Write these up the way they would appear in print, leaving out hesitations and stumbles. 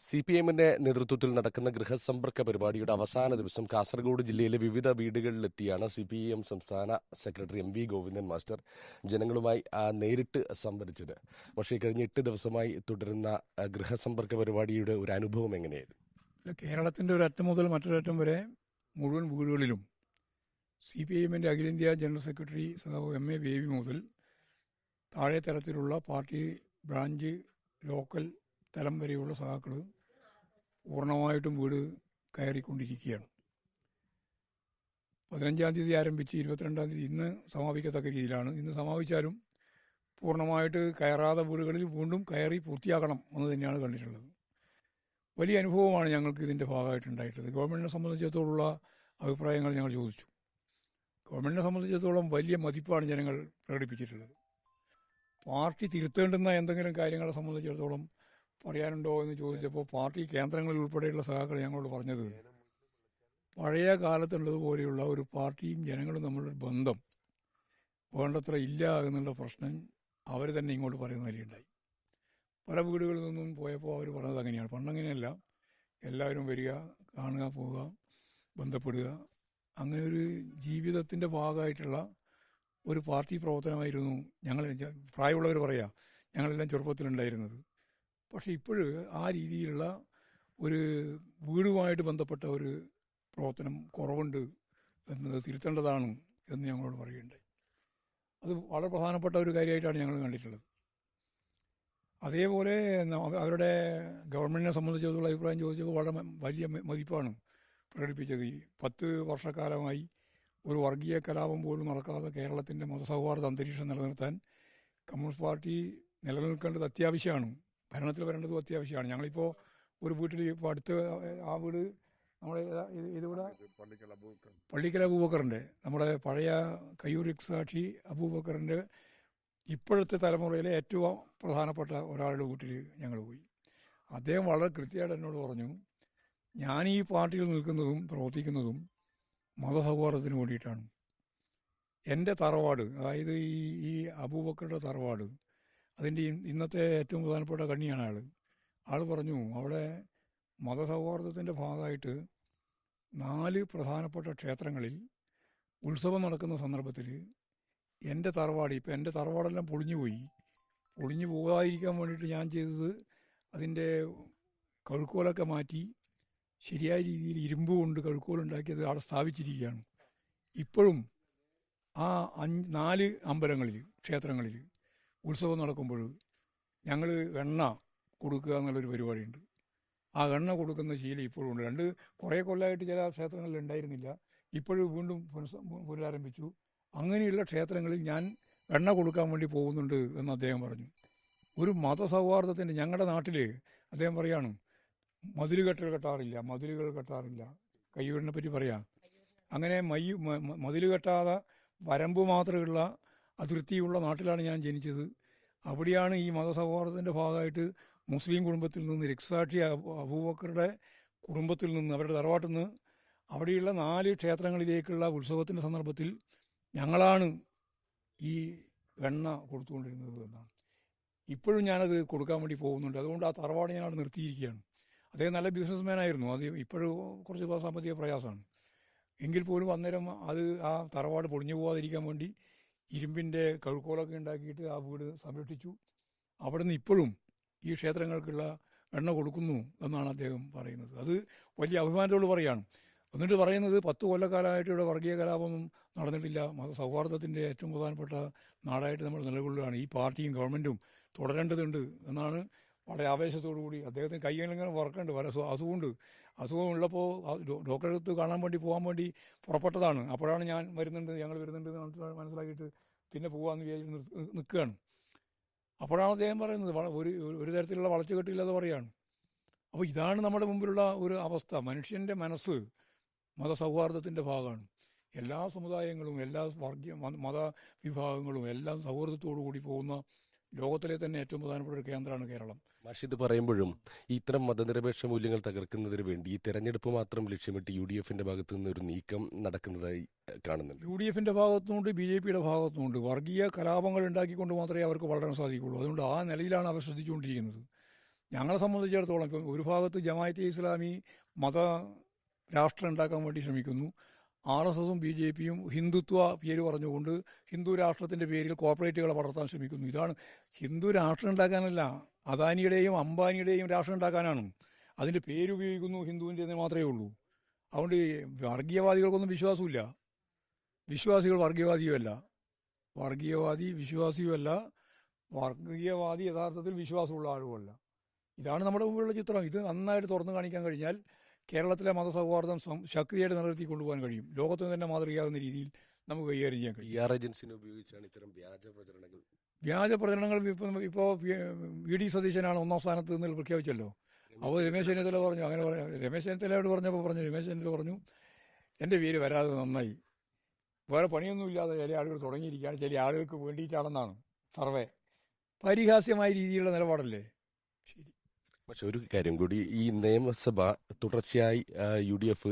CPM-ന്റെ നേതൃത്വത്തിൽ നടക്കുന്ന ഗൃഹസമ്പർക്ക പരിപാടിയുടെ അവസാന ദിവസം കാസർഗോഡ് ജില്ലയിലെ വിവിധ വീടുകളിലെത്തിയാണ് CPM സംസ്ഥാന സെക്രട്ടറി MV ഗോവിന്ദൻ മാസ്റ്റർ ജനങ്ങളുമായി നേരിട്ട് സംവദിച്ചത്. പക്ഷേ കഴിഞ്ഞ 8 ദിവസമായി തുടരുന്ന ഗൃഹസമ്പർക്ക പരിപാടിയുടെ ഒരു അനുഭവം എങ്ങനെയായിരുന്നു? കേരളത്തിൻ്റെ ഒരു അറ്റം മുതൽ മറ്റൊരറ്റം വരെ മുഴുവൻ വീടുകളിലും CPM-ന്റെ അഖിലേന്ത്യാ ജനറൽ സെക്രട്ടറി സഖാവ് MA ബേബി മുതൽ താഴെ തലത്തിലുള്ള പാർട്ടി ബ്രാഞ്ച് ലോക്കൽ തലം വരെയുള്ള സഖാക്കൾ പൂർണ്ണമായിട്ടും വീട് കയറിക്കൊണ്ടിരിക്കുകയാണ്. 15-ാം തീയതി ആരംഭിച്ച് 22-ാം തീയതി ഇന്ന് സമാപിക്കത്തക്ക രീതിയിലാണ്. ഇന്ന് സമാപിച്ചാലും പൂർണ്ണമായിട്ട് കയറാതെ വീടുകളിൽ വീണ്ടും കയറി പൂർത്തിയാക്കണം എന്ന് തന്നെയാണ് കണ്ടിട്ടുള്ളത്. വലിയ അനുഭവമാണ് ഞങ്ങൾക്ക് ഇതിൻ്റെ ഭാഗമായിട്ടുണ്ടായിട്ടുള്ളത്. ഗവൺമെൻറ്റിനെ സംബന്ധിച്ചിടത്തോളമുള്ള അഭിപ്രായങ്ങൾ ഞങ്ങൾ ചോദിച്ചു. ഗവൺമെൻറ്റിനെ സംബന്ധിച്ചിടത്തോളം വലിയ മതിപ്പാണ് ജനങ്ങൾ പ്രകടിപ്പിച്ചിട്ടുള്ളത്. പാർട്ടി തിരുത്തേണ്ടുന്ന എന്തെങ്കിലും കാര്യങ്ങളെ സംബന്ധിച്ചിടത്തോളം പറയാനുണ്ടോ എന്ന് ചോദിച്ചപ്പോൾ പാർട്ടി കേന്ദ്രങ്ങളിൽ ഉൾപ്പെടെയുള്ള സഖാക്കൾ ഞങ്ങളോട് പറഞ്ഞത് പഴയ കാലത്തുള്ളതുപോലെയുള്ള ഒരു പാർട്ടിയും ജനങ്ങളും തമ്മിലുള്ള ബന്ധം വേണ്ടത്ര ഇല്ല എന്നുള്ള പ്രശ്നം അവർ തന്നെ ഇങ്ങോട്ട് പറയുന്ന നിലയുണ്ടായി. പല വീടുകളിൽ നിന്നും പോയപ്പോൾ അവർ പറഞ്ഞത് അങ്ങനെയാണ്. പണ്ടങ്ങനെയല്ല, എല്ലാവരും വരിക, കാണുക, പോവുക, ബന്ധപ്പെടുക, അങ്ങനെ ഒരു ജീവിതത്തിൻ്റെ ഭാഗമായിട്ടുള്ള ഒരു പാർട്ടി പ്രവർത്തനമായിരുന്നു ഞങ്ങൾ പ്രായമുള്ളവർ പറയാം ഞങ്ങളെല്ലാം ചെറുപ്പത്തിലുണ്ടായിരുന്നത്. പക്ഷേ ഇപ്പോഴ് ആ രീതിയിലുള്ള ഒരു വീടുമായിട്ട് ബന്ധപ്പെട്ട ഒരു പ്രവർത്തനം കുറവുണ്ട് എന്നത് തിരുത്തേണ്ടതാണ് എന്ന് ഞങ്ങളോട് പറയുകയുണ്ടായി. അത് വളരെ പ്രധാനപ്പെട്ട ഒരു കാര്യമായിട്ടാണ് ഞങ്ങൾ കണ്ടിട്ടുള്ളത്. അതേപോലെ അവരുടെ ഗവൺമെൻറ്റിനെ സംബന്ധിച്ചിടത്തോളം അഭിപ്രായം ചോദിച്ചപ്പോൾ വളരെ വലിയ മതിപ്പാണ് പ്രകടിപ്പിച്ചത്. 10 വർഷക്കാലമായി ഒരു വർഗീയ കലാപം പോലും നടക്കാതെ കേരളത്തിൻ്റെ മതസൗഹാർദ്ദ അന്തരീക്ഷം നിലനിർത്താൻ കമ്മ്യൂണിസ്റ്റ് പാർട്ടി നിലനിൽക്കേണ്ടത് അത്യാവശ്യമാണ്, ഭരണത്തിൽ വരേണ്ടതും അത്യാവശ്യമാണ്. ഞങ്ങളിപ്പോൾ ഒരു വീട്ടിൽ ഇപ്പോൾ അടുത്ത് ആ വീട് നമ്മുടെ ഇതിവിടെ പള്ളിക്കൽ അബൂബക്കറിൻ്റെ, നമ്മുടെ പഴയ കയ്യൂർ സാക്ഷി അബൂബക്കറിൻ്റെ ഇപ്പോഴത്തെ തലമുറയിലെ ഏറ്റവും പ്രധാനപ്പെട്ട ഒരാളുടെ വീട്ടിൽ ഞങ്ങൾ പോയി. അദ്ദേഹം വളരെ കൃത്യമായിട്ട് എന്നോട് പറഞ്ഞു, ഞാൻ ഈ പാർട്ടിയിൽ നിൽക്കുന്നതും പ്രവർത്തിക്കുന്നതും മതസൗഹാർദ്ദത്തിന് വേണ്ടിയിട്ടാണ്. എൻ്റെ തറവാട്, അതായത് ഈ അബൂബക്കറുടെ തറവാട്, അതിൻ്റെ ഇന്നത്തെ ഏറ്റവും പ്രധാനപ്പെട്ട കണ്ണിയാണ് ആൾ പറഞ്ഞു, അവിടെ മതസൗഹാർദ്ദത്തിൻ്റെ ഭാഗമായിട്ട് 4 പ്രധാനപ്പെട്ട ക്ഷേത്രങ്ങളിൽ ഉത്സവം നടക്കുന്ന സന്ദർഭത്തിൽ എൻ്റെ തറവാട്, ഇപ്പം എൻ്റെ തറവാടെല്ലാം പൊളിഞ്ഞു പോകാതിരിക്കാൻ വേണ്ടിയിട്ട് ഞാൻ ചെയ്തത് അതിൻ്റെ കഴുക്കോലൊക്കെ മാറ്റി ശരിയായ രീതിയിൽ ഇരുമ്പ് കൊണ്ട് കഴുക്കോലുണ്ടാക്കിയത് അവിടെ സ്ഥാപിച്ചിരിക്കുകയാണ്. ഇപ്പോഴും ആ 4 അമ്പലങ്ങളിൽ, ക്ഷേത്രങ്ങളിൽ ഉത്സവം നടക്കുമ്പോൾ ഞങ്ങൾ എണ്ണ കൊടുക്കുക എന്നുള്ളൊരു പരിപാടിയുണ്ട്. ആ എണ്ണ കൊടുക്കുന്ന ശീലം ഇപ്പോഴും ഉണ്ട്. കുറേ കൊല്ലമായിട്ട് ചില ക്ഷേത്രങ്ങളിൽ ഉണ്ടായിരുന്നില്ല, ഇപ്പോഴും വീണ്ടും പുനരാരംഭിച്ചു. അങ്ങനെയുള്ള ക്ഷേത്രങ്ങളിൽ ഞാൻ എണ്ണ കൊടുക്കാൻ വേണ്ടി പോകുന്നുണ്ട് എന്ന് അദ്ദേഹം പറഞ്ഞു. ഒരു മതസൗഹാർദ്ദത്തിൻ്റെ, ഞങ്ങളുടെ നാട്ടിൽ അദ്ദേഹം പറയാണ്, മതിലുകൾ കെട്ടാറില്ല. കയ്യൂരിനെ പറ്റി പറയാം. അങ്ങനെ മതിൽ കെട്ടാതെ വരമ്പ് മാത്രമുള്ള അതിർത്തിയുള്ള നാട്ടിലാണ് ഞാൻ ജനിച്ചത്. അവിടെയാണ് ഈ മതസൗഹാർദ്ദത്തിൻ്റെ ഭാഗമായിട്ട് മുസ്ലിം കുടുംബത്തിൽ നിന്ന്, രക്തസാക്ഷി അബൂബക്കറുടെ കുടുംബത്തിൽ നിന്ന്, അവരുടെ തറവാട്ടിൽ നിന്ന് അവിടെയുള്ള 4 ക്ഷേത്രങ്ങളിലേക്കുള്ള ഉത്സവത്തിൻ്റെ സന്ദർഭത്തിൽ ഞങ്ങളാണ് ഈ എണ്ണ കൊടുത്തുകൊണ്ടിരുന്നത് എന്നാണ്. ഇപ്പോഴും ഞാനത് കൊടുക്കാൻ വേണ്ടി പോകുന്നുണ്ട്. അതുകൊണ്ട് ആ തറവാട് ഞാൻ അവിടെ നിർത്തിയിരിക്കുകയാണ്. അദ്ദേഹം നല്ല ബിസിനസ്മാൻ ആയിരുന്നു. അത് ഇപ്പോഴും കുറച്ച് സാമ്പത്തിക പ്രയാസമാണ്. എങ്കിൽ പോലും അന്നേരം അത് ആ തറവാട് പൊളിഞ്ഞു പോകാതിരിക്കാൻ വേണ്ടി ഇരുമ്പിൻ്റെ കഴുക്കോലൊക്കെ ഉണ്ടാക്കിയിട്ട് ആ വീട് സംരക്ഷിച്ചു. അവിടുന്ന് ഇപ്പോഴും ഈ ക്ഷേത്രങ്ങൾക്കുള്ള എണ്ണ കൊടുക്കുന്നു എന്നാണ് അദ്ദേഹം പറയുന്നത്. അത് വലിയ അഭിമാനത്തോട് പറയുകയാണ്. എന്നിട്ട് പറയുന്നത് 10 കൊല്ലക്കാലമായിട്ട് ഇവിടെ വർഗീയ കലാപമൊന്നും നടന്നിട്ടില്ല, മതസൗഹാർദ്ദത്തിൻ്റെ ഏറ്റവും പ്രധാനപ്പെട്ട നാടായിട്ട് നമ്മൾ നിലകൊള്ളുകയാണ്, ഈ പാർട്ടിയും ഗവൺമെൻറ്റും തുടരേണ്ടതുണ്ട് എന്നാണ് വളരെ ആവേശത്തോടു കൂടി. അദ്ദേഹത്തിന് കൈകളിങ്ങനെ വർക്കുണ്ട്, പല അസുഖമുള്ളപ്പോൾ ഡോക്ടറെ അടുത്ത് കാണാൻ വേണ്ടി പോകാൻ വേണ്ടി പുറപ്പെട്ടതാണ്. അപ്പോഴാണ് ഞങ്ങൾ വരുന്നുണ്ട് മനസ്സിലാക്കിയിട്ട് പിന്നെ പോകാമെന്ന് വിചാരിച്ച് നിൽക്കുകയാണ്. അപ്പോഴാണ് അദ്ദേഹം പറയുന്നത് ഒരു തരത്തിലുള്ള വളച്ചുകെട്ടില്ലാതെ പറയുകയാണ്. അപ്പോൾ ഇതാണ് നമ്മുടെ മുമ്പിലുള്ള ഒരു അവസ്ഥ. മനുഷ്യൻ്റെ മനസ്സ് മതസൗഹാർദ്ദത്തിൻ്റെ ഭാഗമാണ്. എല്ലാ സമുദായങ്ങളും, എല്ലാ മതവിഭാഗങ്ങളും എല്ലാം സൗഹൃദത്തോടു കൂടി പോകുന്ന ലോകത്തിലെ തന്നെ ഏറ്റവും പ്രധാനപ്പെട്ട ഒരു കേന്ദ്രമാണ് കേരളം. ഇത് പറയുമ്പോഴും ഇത്തരം മതനിരപേക്ഷ മൂല്യങ്ങൾ തകർക്കുന്നതിന് വേണ്ടി ഈ തെരഞ്ഞെടുപ്പ് മാത്രം ലക്ഷ്യമിട്ട് UDF-ന്റെ ഭാഗത്തു നിന്ന് ഒരു നീക്കം നടക്കുന്നതായി കാണുന്നുണ്ട്. UDF-ന്റെ ഭാഗത്തുനിന്നുണ്ട്, BJP-യുടെ ഭാഗത്തുനിന്നുണ്ട്. വർഗീയ കലാപങ്ങൾ ഉണ്ടാക്കിക്കൊണ്ട് മാത്രമേ അവർക്ക് വളരാൻ സാധിക്കുള്ളൂ. അതുകൊണ്ട് ആ നിലയിലാണ് അവർ ശ്രദ്ധിച്ചുകൊണ്ടിരിക്കുന്നത്. ഞങ്ങളെ സംബന്ധിച്ചിടത്തോളം ഇപ്പം ഒരു ഭാഗത്ത് ജമാഅത്തെ ഇസ്ലാമി മത രാഷ്ട്രം ഉണ്ടാക്കാൻ വേണ്ടി ശ്രമിക്കുന്നു. RSSും BJPയും ഹിന്ദുത്വ പേര് പറഞ്ഞുകൊണ്ട് ഹിന്ദു രാഷ്ട്രത്തിൻ്റെ പേരിൽ കോർപ്പറേറ്റുകളെ വളർത്താൻ ശ്രമിക്കുന്നു. ഇതാണ് ഹിന്ദു രാഷ്ട്രം ഉണ്ടാക്കാനല്ല, അദാനിയുടെയും അംബാനിയുടെയും രാഷ്ട്രം ഉണ്ടാക്കാനാണ്. അതിൻ്റെ പേരുപയോഗിക്കുന്നു ഹിന്ദുവിൻ്റെ മാത്രമേ ഉള്ളൂ. അതുകൊണ്ട് വർഗീയവാദികൾക്കൊന്നും വിശ്വാസമില്ല. വിശ്വാസികൾ വർഗീയവാദിയുമല്ല, വർഗീയവാദി വിശ്വാസിയുമല്ല, വർഗീയവാദി യഥാർത്ഥത്തിൽ വിശ്വാസമുള്ള ആളുമല്ല. ഇതാണ് നമ്മുടെ മുമ്പിലുള്ള ചിത്രം. ഇത് നന്നായിട്ട് തുറന്നു കാണിക്കാൻ കഴിഞ്ഞാൽ കേരളത്തിലെ മതസൗഹാർദ്ദം ശക്തിയായിട്ട് നിലനിർത്തി കൊണ്ടുപോകാൻ കഴിയും. ലോകത്തിന് തന്നെ മാതൃകയാകുന്ന രീതിയിൽ നമുക്ക് കൈകാര്യം ചെയ്യാൻ കഴിയും. PR ഏജൻസിനെ ഉപയോഗിച്ചാണ് ഇത്തരം വ്യാജ പ്രചരണങ്ങൾ ഇപ്പോൾ VD സതീശനാണ് 1ാം സ്ഥാനത്ത് നിന്ന് പ്രഖ്യാപിച്ചല്ലോ. അപ്പോൾ രമേശ് ചെന്നിത്തല പറഞ്ഞു, അങ്ങനെ പറയാം. രമേശ് ചെന്നിത്തലയോട് പറഞ്ഞപ്പോൾ രമേശ് ചെന്നിത്തല പറഞ്ഞു, എൻ്റെ പേര് വരാതെ നന്നായി, വേറെ പണിയൊന്നുമില്ലാതെ ചില ആളുകൾ തുടങ്ങിയിരിക്കുകയാണ്, ചില ആളുകൾക്ക് വേണ്ടിയിട്ടാണെന്നാണ് സർവേ. പരിഹാസ്യമായ രീതിയിലുള്ള നിലപാടല്ലേ? ശരി. പക്ഷെ ഒരു കാര്യം കൂടി, ഈ നിയമസഭ തുടർച്ചയായി UDF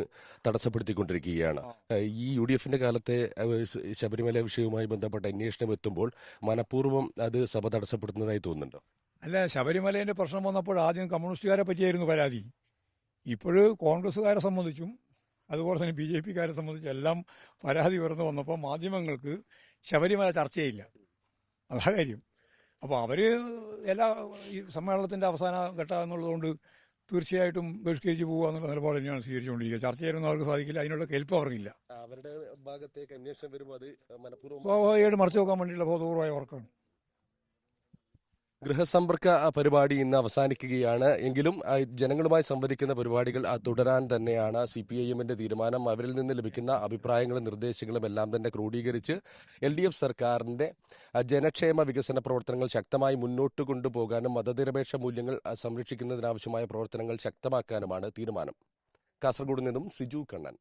തടസ്സപ്പെടുത്തിക്കൊണ്ടിരിക്കുകയാണ്. ഈ UDFന്റെ കാലത്തെ ശബരിമല വിഷയവുമായി ബന്ധപ്പെട്ട അന്വേഷണം എത്തുമ്പോൾ മനഃപൂർവ്വം അത് സഭ തടസ്സപ്പെടുത്തുന്നതായി തോന്നുന്നുണ്ടോ? അല്ല, ശബരിമലേൻ്റെ പ്രശ്നം വന്നപ്പോൾ ആദ്യം കമ്മ്യൂണിസ്റ്റുകാരെ പറ്റിയായിരുന്നു പരാതി. ഇപ്പോൾ കോൺഗ്രസ്സുകാരെ സംബന്ധിച്ചും അതുപോലെ തന്നെ BJPക്കാരെ സംബന്ധിച്ചും എല്ലാം പരാതി ഉയർന്നു വന്നപ്പോൾ മാധ്യമങ്ങൾക്ക് ശബരിമല ചർച്ചയില്ല. അതാ കാര്യം. അപ്പോൾ അവർ ഈ സമ്മേളനത്തിൻ്റെ അവസാന ഘട്ടം എന്നുള്ളതുകൊണ്ട് തീർച്ചയായിട്ടും ബഹിഷ്കരിച്ച് പോകുക എന്നുള്ള നിലപാട് തന്നെയാണ് സ്വീകരിച്ചുകൊണ്ടിരിക്കുക. ചർച്ച ചെയ്യാനൊന്നും അവർക്ക് സാധിക്കില്ല, അതിനുള്ള കെൽപ്പ് അവർക്കില്ല. അവരുടെ ഭാഗത്തേക്ക് അന്വേഷണം വരുമ്പോൾ അത് മനഃപൂർവ്വം സ്വാഭാവികമായിട്ട് മറച്ചു വെക്കാൻ വേണ്ടിയുള്ള ബോധപൂർവമായ വർക്കാണ്. ഗൃഹസമ്പർക്ക പരിപാടി ഇന്ന് അവസാനിക്കുകയാണ്. എങ്കിലും ജനങ്ങളുമായി സംവദിക്കുന്ന പരിപാടികൾ തുടരാൻ തന്നെയാണ് CPIMന്റെ തീരുമാനം. അവരിൽ നിന്ന് ലഭിക്കുന്ന അഭിപ്രായങ്ങളും നിർദ്ദേശങ്ങളും എല്ലാം തന്നെ ക്രോഡീകരിച്ച് LDF സർക്കാരിന്റെ ജനക്ഷേമ വികസന പ്രവർത്തനങ്ങൾ ശക്തമായി മുന്നോട്ട് കൊണ്ടുപോകാനും മതനിരപേക്ഷ മൂല്യങ്ങൾ സംരക്ഷിക്കുന്നതിനാവശ്യമായ പ്രവർത്തനങ്ങൾ ശക്തമാക്കാനുമാണ് തീരുമാനം. കാസർഗോഡ് നിന്നും സിജു കണ്ണൻ.